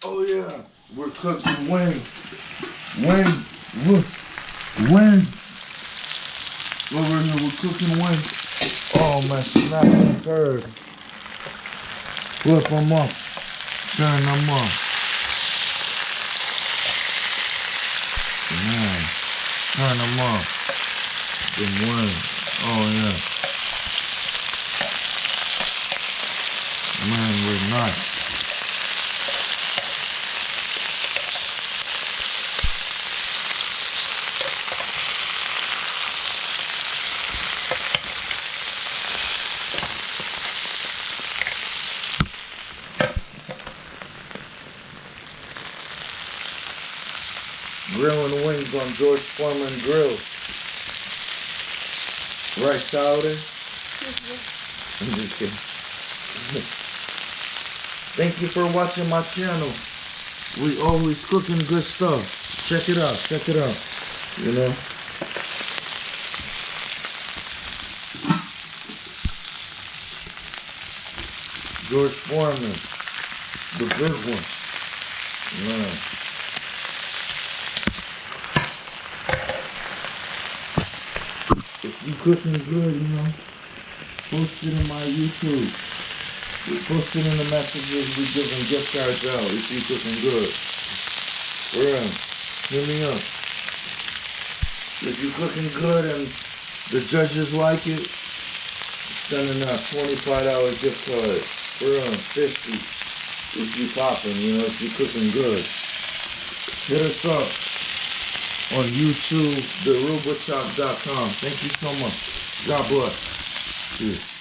Oh yeah, we're cooking wing. Look, wing. Over here, we're cooking wing. Oh my snapping turd. Flip them up, turn them up. Man, turn them up. The wing. Oh yeah. Man, we're nice. Grilling wings on George Foreman Grill. Right, Sauter? I'm just kidding. Thank you for watching my channel. We always cooking good stuff. Check it out, check it out. You know? George Foreman. The big one. Yeah. If you cooking good, you know, post it in my YouTube. We post it in the messages, we giving gift cards out if you cooking good. For real. Hit me up. If you cooking good and the judges like it, sending out $25 gift card. For real, 50 if you popping, you know, if you cooking good. Hit us up on YouTube, therubachop.com. Thank you so much. God bless. Cheers.